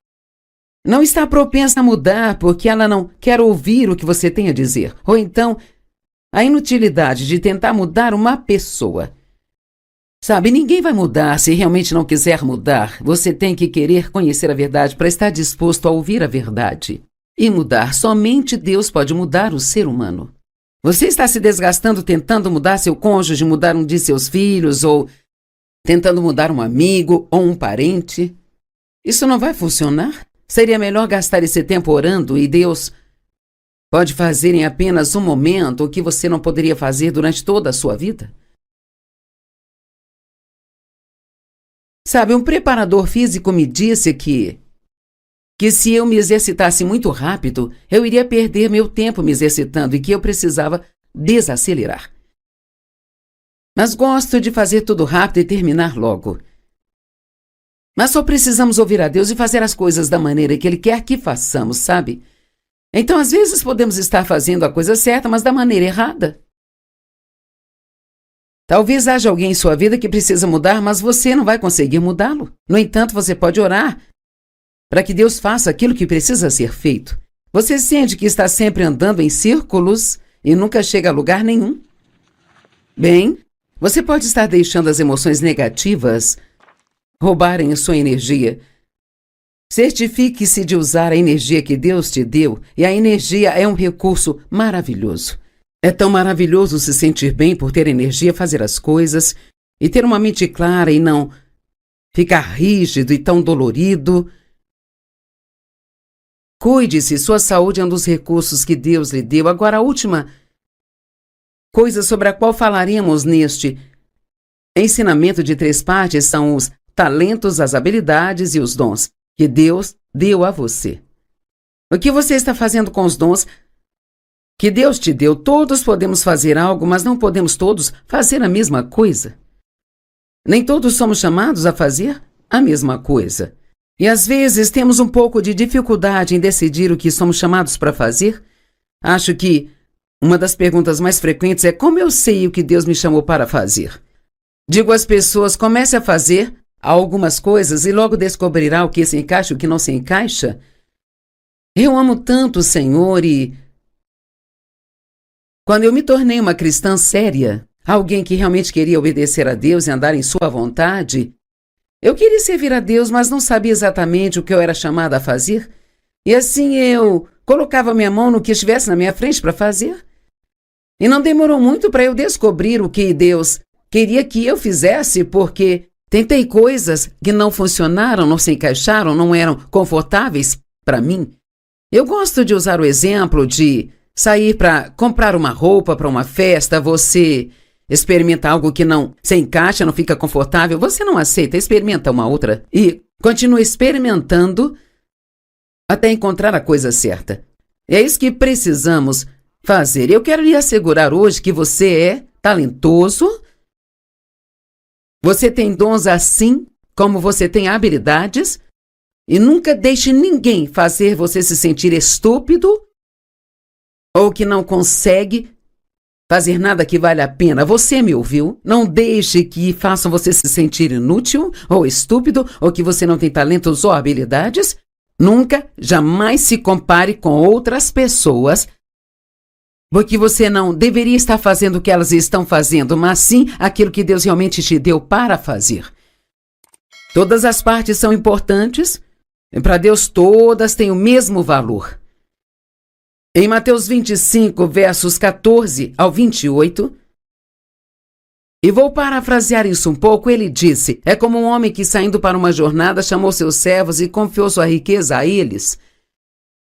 não está propensa a mudar porque ela não quer ouvir o que você tem a dizer. Ou então, a inutilidade de tentar mudar uma pessoa. Sabe, ninguém vai mudar se realmente não quiser mudar. Você tem que querer conhecer a verdade para estar disposto a ouvir a verdade. E mudar, somente Deus pode mudar o ser humano. Você está se desgastando tentando mudar seu cônjuge, mudar um de seus filhos, ou tentando mudar um amigo ou um parente. Isso não vai funcionar. seria melhor gastar esse tempo orando e Deus pode fazer em apenas um momento o que você não poderia fazer durante toda a sua vida? Sabe, um preparador físico me disse que se eu me exercitasse muito rápido, eu iria perder meu tempo me exercitando e que eu precisava desacelerar. Mas gosto de fazer tudo rápido e terminar logo. Mas só precisamos ouvir a Deus e fazer as coisas da maneira que Ele quer que façamos, sabe? Então, às vezes, podemos estar fazendo a coisa certa, mas da maneira errada. Talvez haja alguém em sua vida que precisa mudar, mas você não vai conseguir mudá-lo. No entanto, você pode orar para que Deus faça aquilo que precisa ser feito. Você sente que está sempre andando em círculos e nunca chega a lugar nenhum? Bem, você pode estar deixando as emoções negativas roubarem a sua energia. Certifique-se de usar a energia que Deus te deu, e a energia é um recurso maravilhoso. É tão maravilhoso se sentir bem por ter energia, fazer as coisas e ter uma mente clara e não ficar rígido e tão dolorido. Cuide-se, sua saúde é um dos recursos que Deus lhe deu. Agora, a última coisa sobre a qual falaremos neste ensinamento de 3 partes são os talentos, as habilidades e os dons que Deus deu a você. O que você está fazendo com os dons que Deus te deu? Todos podemos fazer algo, mas não podemos todos fazer a mesma coisa. Nem todos somos chamados a fazer a mesma coisa. E às vezes temos um pouco de dificuldade em decidir o que somos chamados para fazer. Acho que uma das perguntas mais frequentes é: como eu sei o que Deus me chamou para fazer? Digo às pessoas: comece a fazer algumas coisas e logo descobrirá o que se encaixa e o que não se encaixa. Eu amo tanto o Senhor e quando eu me tornei uma cristã séria, alguém que realmente queria obedecer a Deus e andar em sua vontade, eu queria servir a Deus, mas não sabia exatamente o que eu era chamada a fazer. E assim eu colocava minha mão no que estivesse na minha frente para fazer. E não demorou muito para eu descobrir o que Deus queria que eu fizesse, porque tentei coisas que não funcionaram, não se encaixaram, não eram confortáveis para mim. Eu gosto de usar o exemplo de sair para comprar uma roupa para uma festa. Você experimenta algo que não se encaixa, não fica confortável, você não aceita, experimenta uma outra e continua experimentando até encontrar a coisa certa. É isso que precisamos fazer. Eu quero lhe assegurar hoje que você é talentoso, você tem dons assim como você tem habilidades, e nunca deixe ninguém fazer você se sentir estúpido ou que não consegue fazer nada que vale a pena. Você me ouviu? Não deixe que façam você se sentir inútil ou estúpido ou que você não tem talentos ou habilidades. Nunca, jamais se compare com outras pessoas, porque você não deveria estar fazendo o que elas estão fazendo, mas sim aquilo que Deus realmente te deu para fazer. Todas as partes são importantes e para Deus todas têm o mesmo valor. Em Mateus 25, versos 14 ao 28, e vou parafrasear isso um pouco, ele disse: é como um homem que, saindo para uma jornada, chamou seus servos e confiou sua riqueza a eles.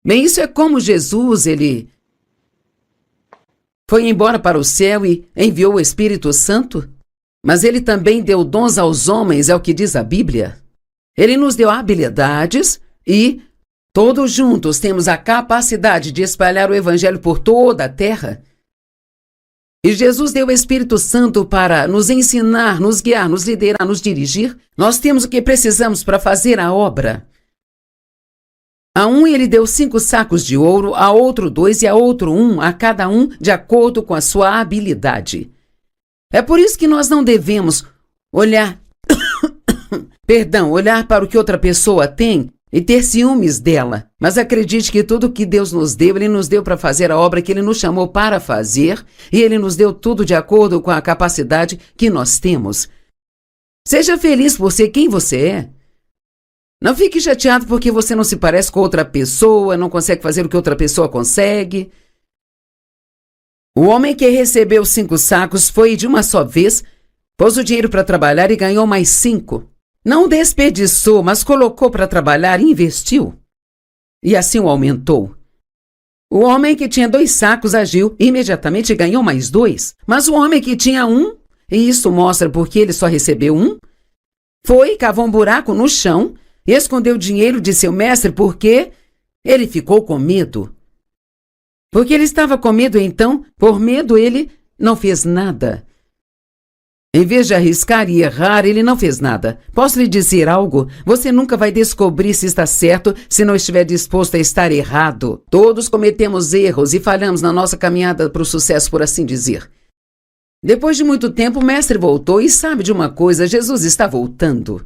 Bem, isso é como Jesus, ele foi embora para o céu e enviou o Espírito Santo, mas ele também deu dons aos homens, é o que diz a Bíblia. Ele nos deu habilidades e todos juntos temos a capacidade de espalhar o Evangelho por toda a terra. E Jesus deu o Espírito Santo para nos ensinar, nos guiar, nos liderar, nos dirigir. Nós temos o que precisamos para fazer a obra. A um ele deu 5 sacos de ouro, a outro 2 e a outro 1, a cada um de acordo com a sua habilidade. É por isso que nós não devemos olhar para o que outra pessoa tem e ter ciúmes dela. Mas acredite que tudo que Deus nos deu, Ele nos deu para fazer a obra que Ele nos chamou para fazer, e Ele nos deu tudo de acordo com a capacidade que nós temos. Seja feliz por ser quem você é. Não fique chateado porque você não se parece com outra pessoa, não consegue fazer o que outra pessoa consegue. O homem que recebeu 5 sacos foi de uma só vez, pôs o dinheiro para trabalhar e ganhou mais 5. Não desperdiçou, mas colocou para trabalhar e investiu. e assim o aumentou. O homem que tinha 2 sacos agiu imediatamente e ganhou mais 2. Mas o homem que tinha 1, e isso mostra porque ele só recebeu 1, foi e cavou um buraco no chão e escondeu o dinheiro de seu mestre porque ele ficou com medo. Porque ele estava com medo, então, por medo, ele não fez nada. Em vez de arriscar e errar, ele não fez nada. Posso lhe dizer algo? Você nunca vai descobrir se está certo se não estiver disposto a estar errado. Todos cometemos erros e falhamos na nossa caminhada para o sucesso, por assim dizer. Depois de muito tempo, o mestre voltou e sabe de uma coisa, Jesus está voltando.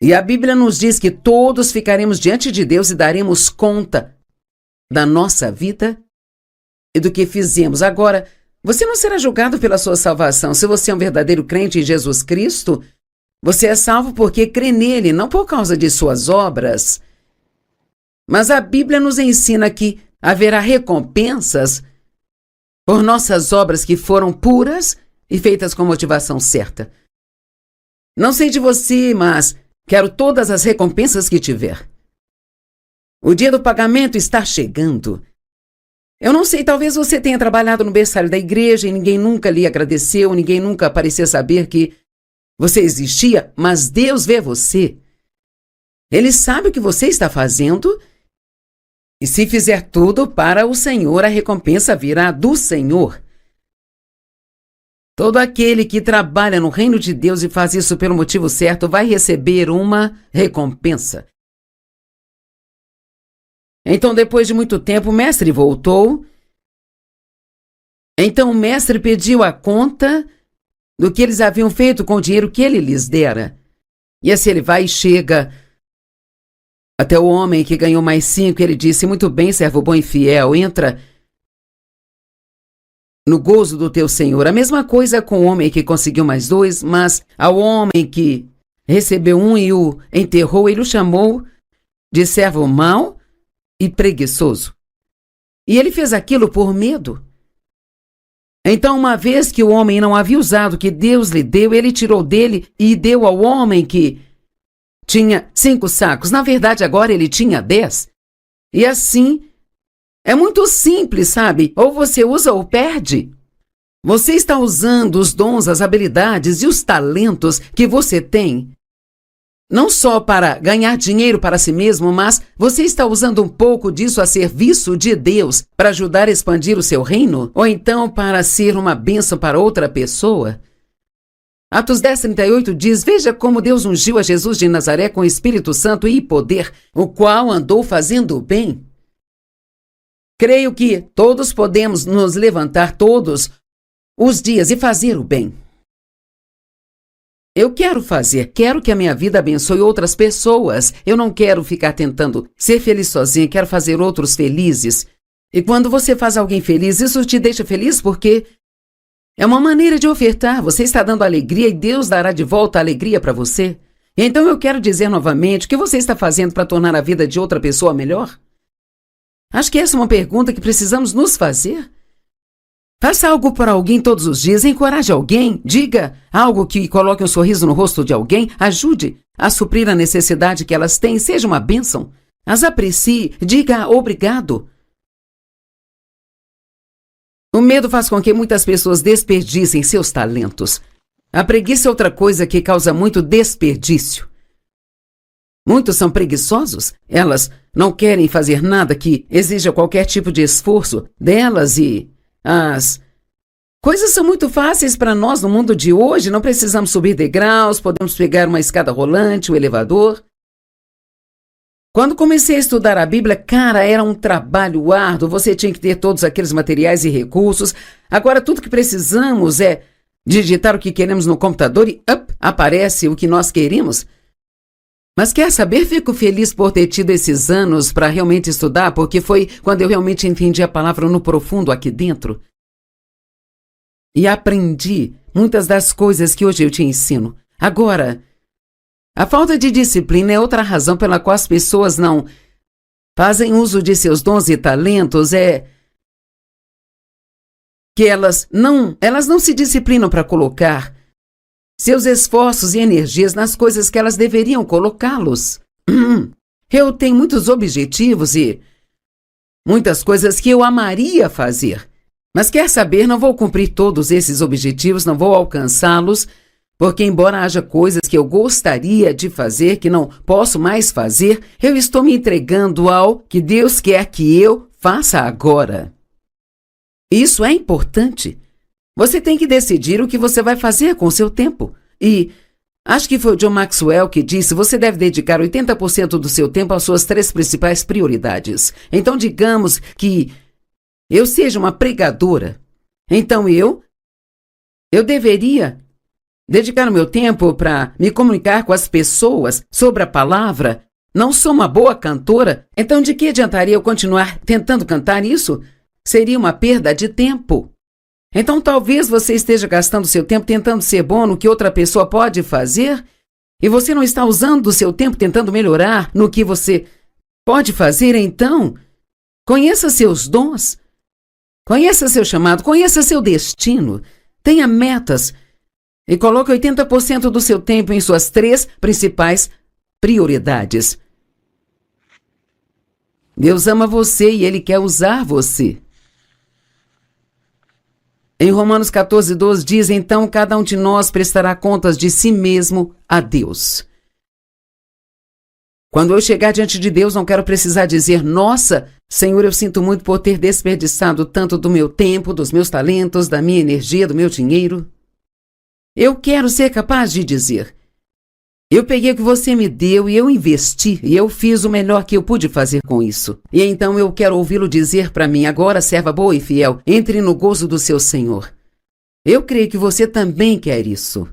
E a Bíblia nos diz que todos ficaremos diante de Deus e daremos conta da nossa vida e do que fizemos. Agora, você não será julgado pela sua salvação. Se você é um verdadeiro crente em Jesus Cristo, você é salvo porque crê nele, não por causa de suas obras. Mas a Bíblia nos ensina que haverá recompensas por nossas obras que foram puras e feitas com motivação certa. Não sei de você, mas quero todas as recompensas que tiver. O dia do pagamento está chegando. Eu não sei, talvez você tenha trabalhado no berçário da igreja e ninguém nunca lhe agradeceu, ninguém nunca parecia saber que você existia, mas Deus vê você. Ele sabe o que você está fazendo e se fizer tudo para o Senhor, a recompensa virá do Senhor. Todo aquele que trabalha no reino de Deus e faz isso pelo motivo certo vai receber uma recompensa. Então, depois de muito tempo, o mestre voltou. Então, o mestre pediu a conta do que eles haviam feito com o dinheiro que ele lhes dera. E assim ele vai e chega até o homem que ganhou mais 5. Ele disse, muito bem, servo bom e fiel, entra no gozo do teu Senhor. A mesma coisa com o homem que conseguiu mais 2, mas ao homem que recebeu 1 e o enterrou, ele o chamou de servo mau e preguiçoso. E ele fez aquilo por medo. Então, uma vez que o homem não havia usado o que Deus lhe deu, ele tirou dele e deu ao homem que tinha 5 sacos. Na verdade, agora ele tinha 10. E assim, é muito simples, sabe? Ou você usa ou perde. Você está usando os dons, as habilidades e os talentos que você tem não só para ganhar dinheiro para si mesmo, mas você está usando um pouco disso a serviço de Deus para ajudar a expandir o seu reino? Ou então para ser uma bênção para outra pessoa? Atos 10:38 diz, veja como Deus ungiu a Jesus de Nazaré com Espírito Santo e poder, o qual andou fazendo o bem. Creio que todos podemos nos levantar todos os dias e fazer o bem. Eu quero que a minha vida abençoe outras pessoas. Eu não quero ficar tentando ser feliz sozinha, quero fazer outros felizes. E quando você faz alguém feliz, isso te deixa feliz porque é uma maneira de ofertar. Você está dando alegria e Deus dará de volta a alegria para você. Então eu quero dizer novamente, o que você está fazendo para tornar a vida de outra pessoa melhor? Acho que essa é uma pergunta que precisamos nos fazer. Faça algo para alguém todos os dias, encoraje alguém, diga algo que coloque um sorriso no rosto de alguém, ajude a suprir a necessidade que elas têm, seja uma bênção. As aprecie, diga obrigado. O medo faz com que muitas pessoas desperdicem seus talentos. A preguiça é outra coisa que causa muito desperdício. Muitos são preguiçosos, elas não querem fazer nada que exija qualquer tipo de esforço delas e as coisas são muito fáceis para nós no mundo de hoje, não precisamos subir degraus, podemos pegar uma escada rolante, um elevador. Quando comecei a estudar a Bíblia, cara, era um trabalho árduo, você tinha que ter todos aqueles materiais e recursos. Agora tudo que precisamos é digitar o que queremos no computador e aparece o que nós queremos. Mas quer saber? Fico feliz por ter tido esses anos para realmente estudar, porque foi quando eu realmente entendi a palavra no profundo aqui dentro. E aprendi muitas das coisas que hoje eu te ensino. Agora, a falta de disciplina é outra razão pela qual as pessoas não fazem uso de seus dons e talentos, é que elas não se disciplinam para colocar seus esforços e energias nas coisas que elas deveriam colocá-los. Eu tenho muitos objetivos e muitas coisas que eu amaria fazer. Mas quer saber, não vou cumprir todos esses objetivos, não vou alcançá-los, porque embora haja coisas que eu gostaria de fazer, que não posso mais fazer, eu estou me entregando ao que Deus quer que eu faça agora. Isso é importante. Você tem que decidir o que você vai fazer com o seu tempo. E acho que foi o John Maxwell que disse: você deve dedicar 80% do seu tempo às suas 3 principais prioridades. Então, digamos que eu seja uma pregadora. Então, eu deveria dedicar o meu tempo para me comunicar com as pessoas sobre a palavra. Não sou uma boa cantora, então de que adiantaria eu continuar tentando cantar isso? Seria uma perda de tempo. Então talvez você esteja gastando seu tempo tentando ser bom no que outra pessoa pode fazer e você não está usando o seu tempo tentando melhorar no que você pode fazer. Então, conheça seus dons, conheça seu chamado, conheça seu destino, tenha metas e coloque 80% do seu tempo em suas 3 principais prioridades. Deus ama você e Ele quer usar você. Em Romanos 14:12 diz: então cada um de nós prestará contas de si mesmo a Deus. Quando eu chegar diante de Deus, não quero precisar dizer: nossa, Senhor, eu sinto muito por ter desperdiçado tanto do meu tempo, dos meus talentos, da minha energia, do meu dinheiro. Eu quero ser capaz de dizer: eu peguei o que você me deu e eu investi, e eu fiz o melhor que eu pude fazer com isso. E então eu quero ouvi-lo dizer para mim: agora, serva boa e fiel, entre no gozo do seu Senhor. Eu creio que você também quer isso.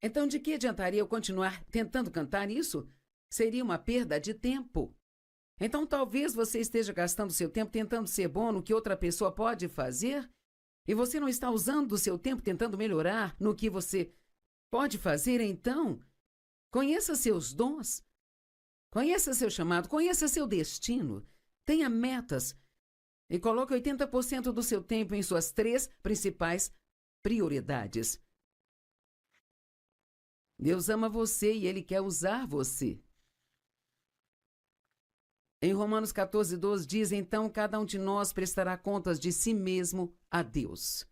Então, de que adiantaria eu continuar tentando cantar isso? Seria uma perda de tempo. Então, talvez você esteja gastando seu tempo tentando ser bom no que outra pessoa pode fazer e você não está usando o seu tempo tentando melhorar no que você pode fazer. Então, conheça seus dons, conheça seu chamado, conheça seu destino, tenha metas e coloque 80% do seu tempo em suas 3 principais prioridades. Deus ama você e Ele quer usar você. Em Romanos 14:12 diz, então cada um de nós prestará contas de si mesmo a Deus.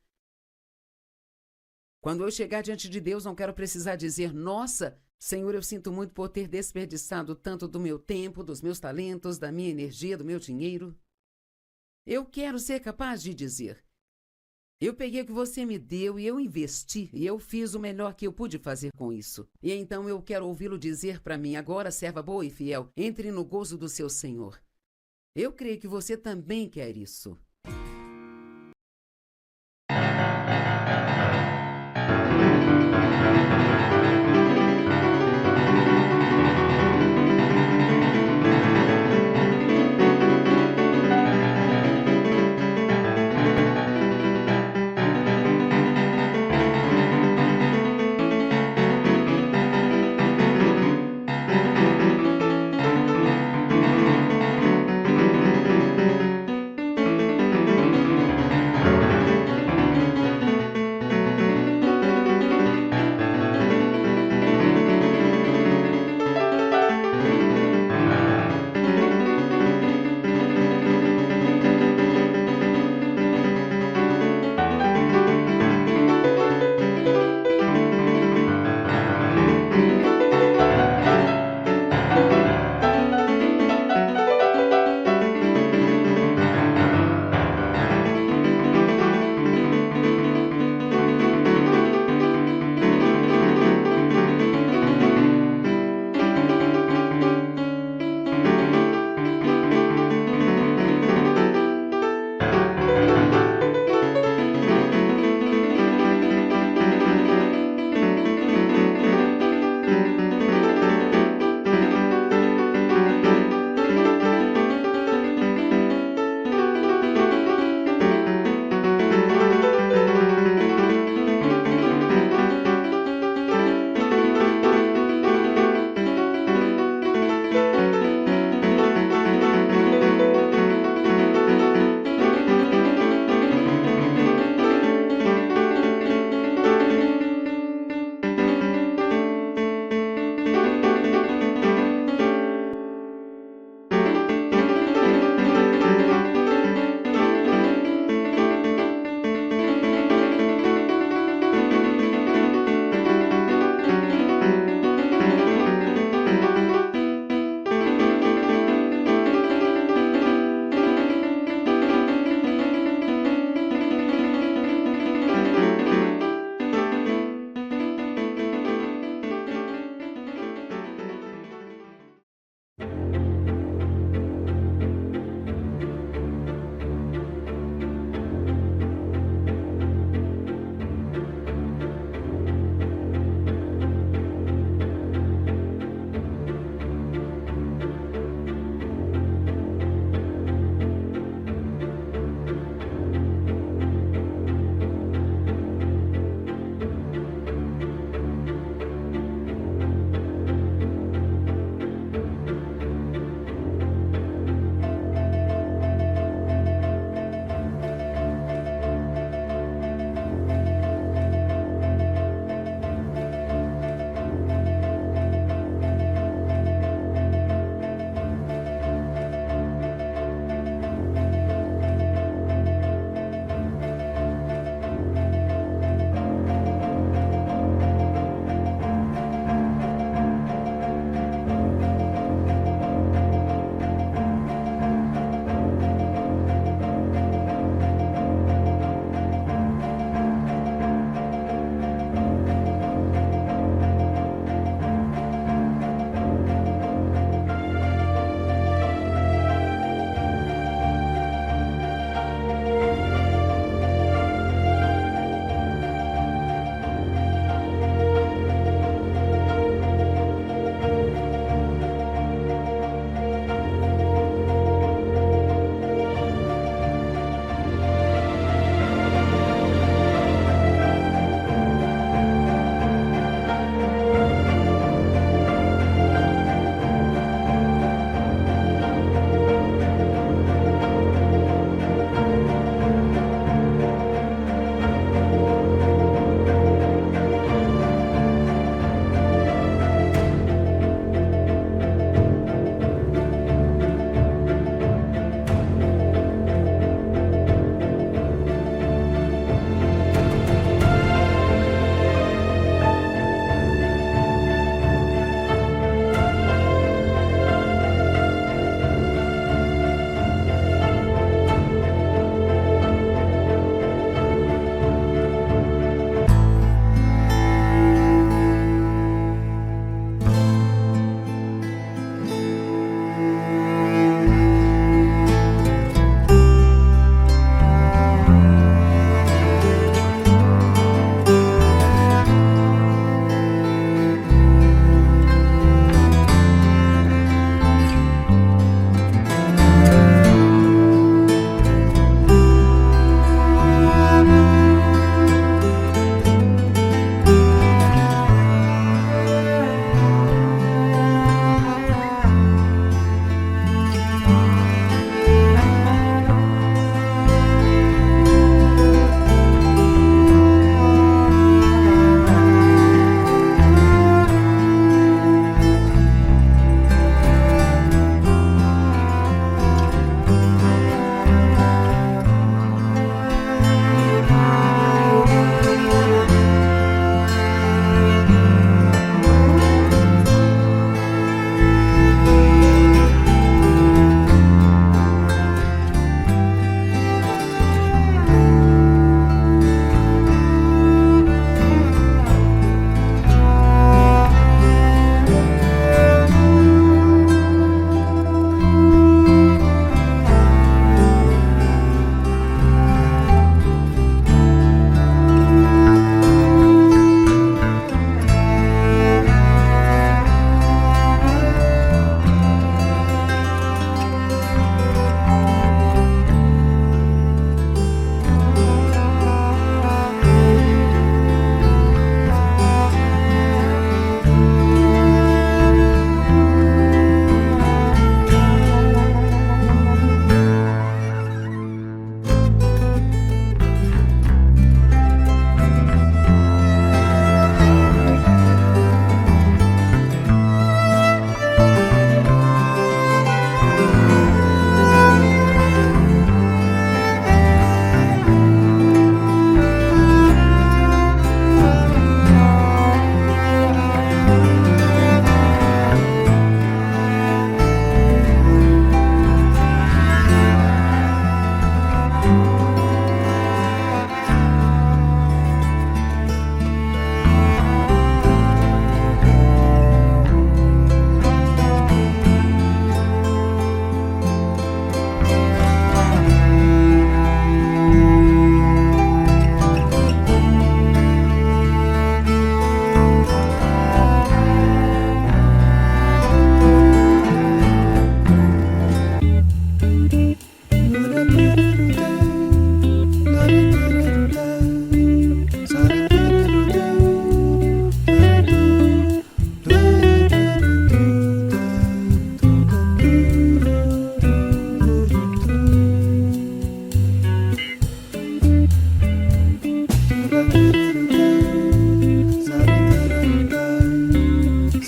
Quando eu chegar diante de Deus, não quero precisar dizer, nossa, Senhor, eu sinto muito por ter desperdiçado tanto do meu tempo, dos meus talentos, da minha energia, do meu dinheiro. Eu quero ser capaz de dizer, eu peguei o que você me deu e eu investi, e eu fiz o melhor que eu pude fazer com isso. E então eu quero ouvi-lo dizer para mim, agora, serva boa e fiel, entre no gozo do seu Senhor. Eu creio que você também quer isso.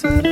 será?